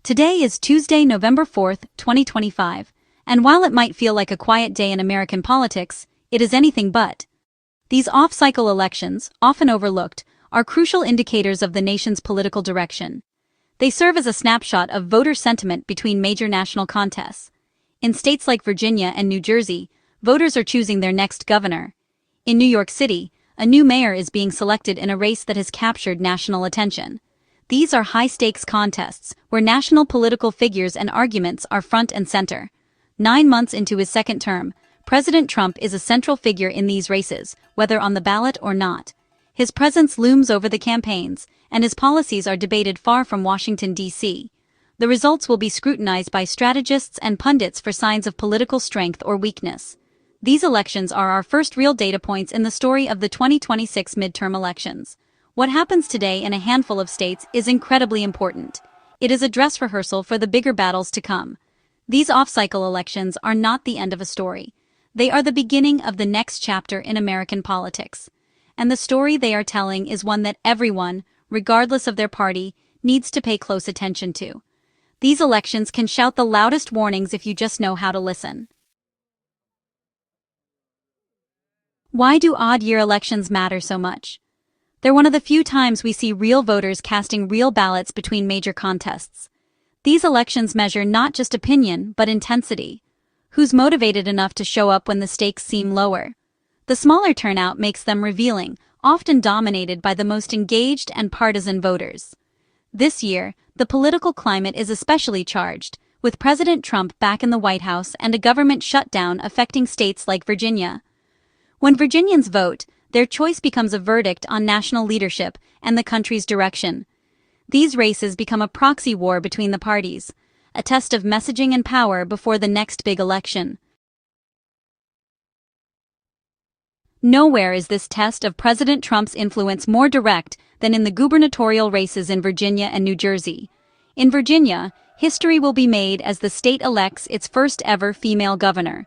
Today is Tuesday, November 4th, 2025, and while it might feel like a quiet day in American politics, it is anything but. These off-cycle elections, often overlooked, are crucial indicators of the nation's political direction. They serve as a snapshot of voter sentiment between major national contests. In states like Virginia and New Jersey, voters are choosing their next governor. In New York City, a new mayor is being selected in a race that has captured national attention. These are high-stakes contests, where national political figures and arguments are front and center. 9 months into his second term, President Trump is a central figure in these races, whether on the ballot or not. His presence looms over the campaigns, and his policies are debated far from Washington, D.C. The results will be scrutinized by strategists and pundits for signs of political strength or weakness. These elections are our first real data points in the story of the 2026 midterm elections. What happens today in a handful of states is incredibly important. It is a dress rehearsal for the bigger battles to come. These off-cycle elections are not the end of a story. They are the beginning of the next chapter in American politics. And the story they are telling is one that everyone, regardless of their party, needs to pay close attention to. These elections can shout the loudest warnings if you just know how to listen. Why do odd-year elections matter so much? They're one of the few times we see real voters casting real ballots between major contests. These elections measure not just opinion, but intensity. Who's motivated enough to show up when the stakes seem lower? The smaller turnout makes them revealing, often dominated by the most engaged and partisan voters. This year, the political climate is especially charged, with President Trump back in the White House and a government shutdown affecting states like Virginia. When Virginians vote, their choice becomes a verdict on national leadership and the country's direction. These races become a proxy war between the parties, a test of messaging and power before the next big election. Nowhere is this test of President Trump's influence more direct than in the gubernatorial races in Virginia and New Jersey. In Virginia, history will be made as the state elects its first-ever female governor.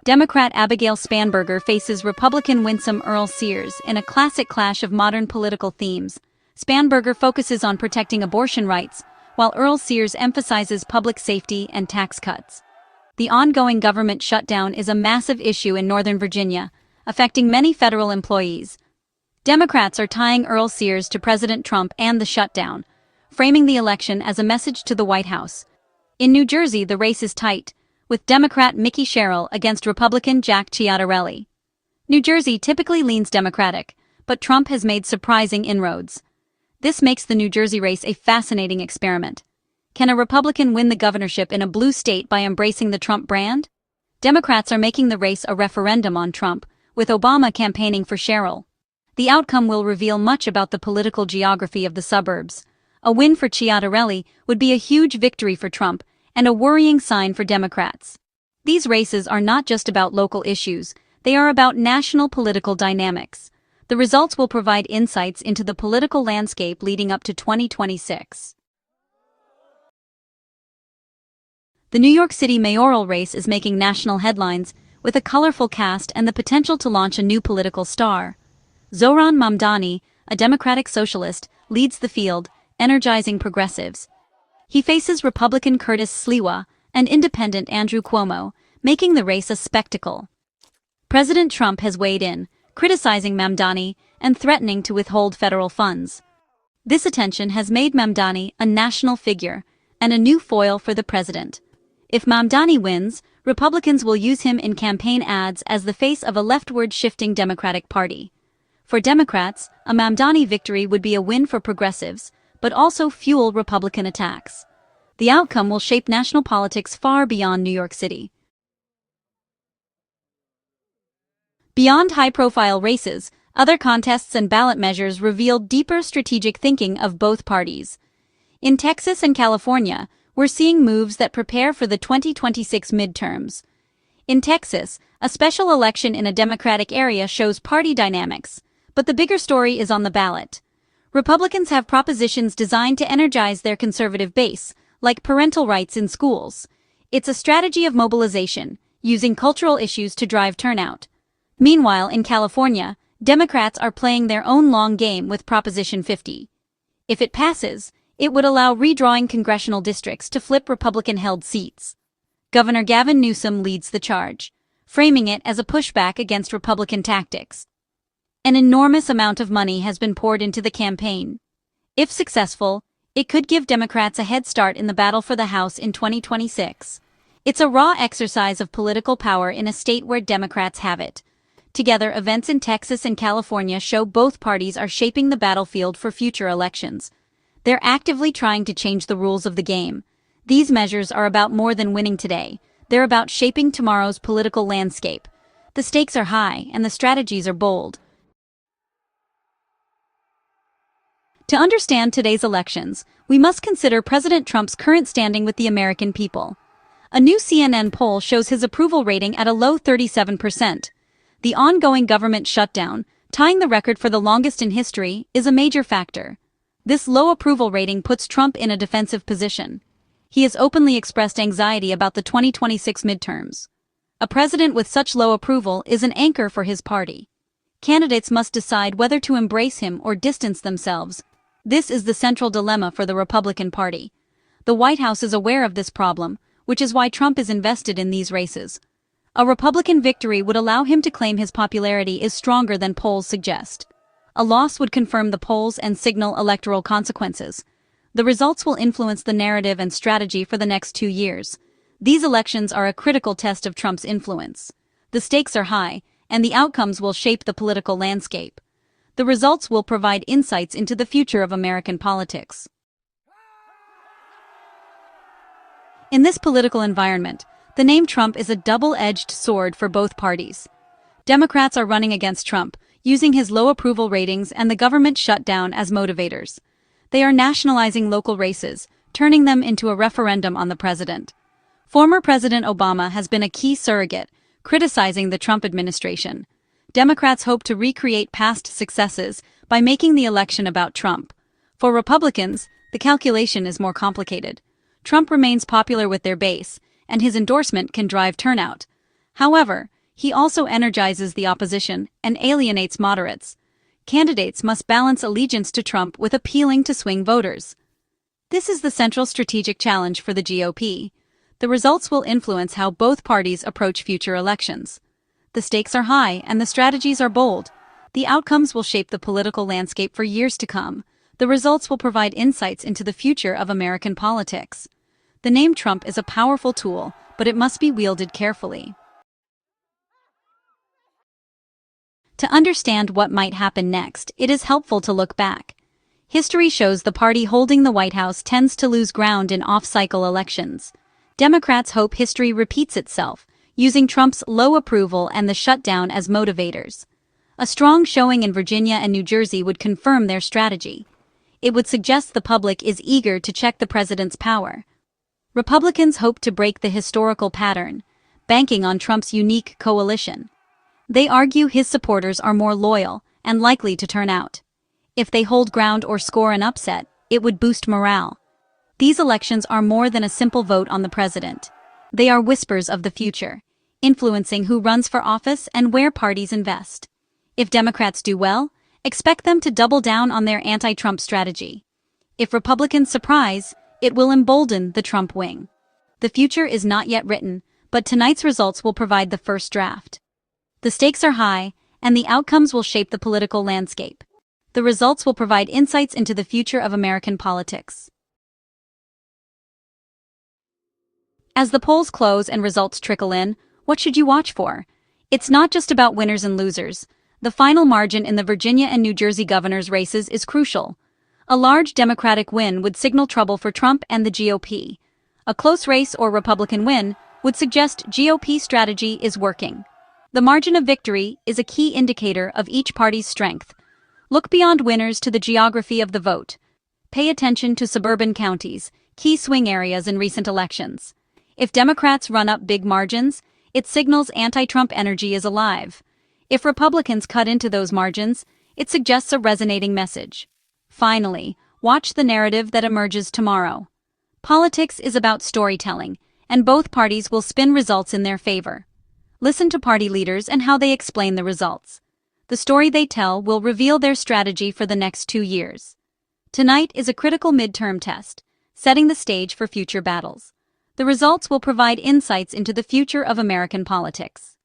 Democrat Abigail Spanberger faces Republican Winsome Earl Sears in a classic clash of modern political themes. Spanberger focuses on protecting abortion rights, while Earl Sears emphasizes public safety and tax cuts. The ongoing government shutdown is a massive issue in Northern Virginia, affecting many federal employees. Democrats are tying Earl Sears to President Trump and the shutdown, framing the election as a message to the White House. In New Jersey, the race is tight, with Democrat Mickey Sherrill against Republican Jack Ciattarelli. New Jersey typically leans Democratic, but Trump has made surprising inroads. This makes the New Jersey race a fascinating experiment. Can a Republican win the governorship in a blue state by embracing the Trump brand? Democrats are making the race a referendum on Trump, with Obama campaigning for Sherrill. The outcome will reveal much about the political geography of the suburbs. A win for Ciattarelli would be a huge victory for Trump, and a worrying sign for Democrats. These races are not just about local issues, they are about national political dynamics. The results will provide insights into the political landscape leading up to 2026. The New York City mayoral race is making national headlines, with a colorful cast and the potential to launch a new political star. Zohran Mamdani, a Democratic socialist, leads the field, energizing progressives. He faces Republican Curtis Sliwa and Independent Andrew Cuomo, making the race a spectacle. President Trump has weighed in, criticizing Mamdani and threatening to withhold federal funds. This attention has made Mamdani a national figure and a new foil for the president. If Mamdani wins, Republicans will use him in campaign ads as the face of a leftward-shifting Democratic Party. For Democrats, a Mamdani victory would be a win for progressives, but also fuel Republican attacks. The outcome will shape national politics far beyond New York City. Beyond high-profile races, other contests and ballot measures revealed deeper strategic thinking of both parties. In Texas and California, we're seeing moves that prepare for the 2026 midterms. In Texas, a special election in a Democratic area shows party dynamics, but the bigger story is on the ballot. Republicans have propositions designed to energize their conservative base, like parental rights in schools. It's a strategy of mobilization, using cultural issues to drive turnout. Meanwhile, in California, Democrats are playing their own long game with Proposition 50. If it passes, It would allow redrawing congressional districts to flip Republican-held seats. Governor Gavin Newsom leads the charge, framing it as a pushback against Republican tactics. An enormous amount of money has been poured into the campaign. If successful, it could give Democrats a head start in the battle for the House in 2026. It's a raw exercise of political power in a state where Democrats have it. Together, events in Texas and California show both parties are shaping the battlefield for future elections. They're actively trying to change the rules of the game. These measures are about more than winning today. They're about shaping tomorrow's political landscape. The stakes are high, and the strategies are bold. To understand today's elections, we must consider President Trump's current standing with the American people. A new CNN poll shows his approval rating at a low 37%. The ongoing government shutdown, tying the record for the longest in history, is a major factor. This low approval rating puts Trump in a defensive position. He has openly expressed anxiety about the 2026 midterms. A president with such low approval is an anchor for his party. Candidates must decide whether to embrace him or distance themselves. This is the central dilemma for the Republican Party. The White House is aware of this problem, which is why Trump is invested in these races. A Republican victory would allow him to claim his popularity is stronger than polls suggest. A loss would confirm the polls and signal electoral consequences. The results will influence the narrative and strategy for the next 2 years. These elections are a critical test of Trump's influence. The stakes are high, and the outcomes will shape the political landscape. The results will provide insights into the future of American politics. In this political environment, the name Trump is a double-edged sword for both parties. Democrats are running against Trump, using his low approval ratings and the government shutdown as motivators. They are nationalizing local races, turning them into a referendum on the president. Former President Obama has been a key surrogate, criticizing the Trump administration. Democrats hope to recreate past successes by making the election about Trump. For Republicans, the calculation is more complicated. Trump remains popular with their base, and his endorsement can drive turnout. However, he also energizes the opposition and alienates moderates. Candidates must balance allegiance to Trump with appealing to swing voters. This is the central strategic challenge for the GOP. The results will influence how both parties approach future elections. The stakes are high and the strategies are bold. The outcomes will shape the political landscape for years to come. The results will provide insights into the future of American politics. The name Trump is a powerful tool, but it must be wielded carefully. To understand what might happen next, it is helpful to look back. History shows the party holding the White House tends to lose ground in off-cycle elections. Democrats hope history repeats itself, using Trump's low approval and the shutdown as motivators. A strong showing in Virginia and New Jersey would confirm their strategy. It would suggest the public is eager to check the president's power. Republicans hope to break the historical pattern, banking on Trump's unique coalition. They argue his supporters are more loyal and likely to turn out. If they hold ground or score an upset, it would boost morale. These elections are more than a simple vote on the president. They are whispers of the future, influencing who runs for office and where parties invest. If Democrats do well, expect them to double down on their anti-Trump strategy. If Republicans surprise, it will embolden the Trump wing. The future is not yet written, but tonight's results will provide the first draft. The stakes are high, and the outcomes will shape the political landscape. The results will provide insights into the future of American politics. As the polls close and results trickle in, what should you watch for? It's not just about winners and losers. The final margin in the Virginia and New Jersey governors' races is crucial. A large Democratic win would signal trouble for Trump and the GOP. A close race or Republican win would suggest GOP strategy is working. The margin of victory is a key indicator of each party's strength. Look beyond winners to the geography of the vote. Pay attention to suburban counties, key swing areas in recent elections. If Democrats run up big margins, it signals anti-Trump energy is alive. If Republicans cut into those margins, it suggests a resonating message. Finally, watch the narrative that emerges tomorrow. Politics is about storytelling, and both parties will spin results in their favor. Listen to party leaders and how they explain the results. The story they tell will reveal their strategy for the next 2 years. Tonight is a critical midterm test, setting the stage for future battles. The results will provide insights into the future of American politics.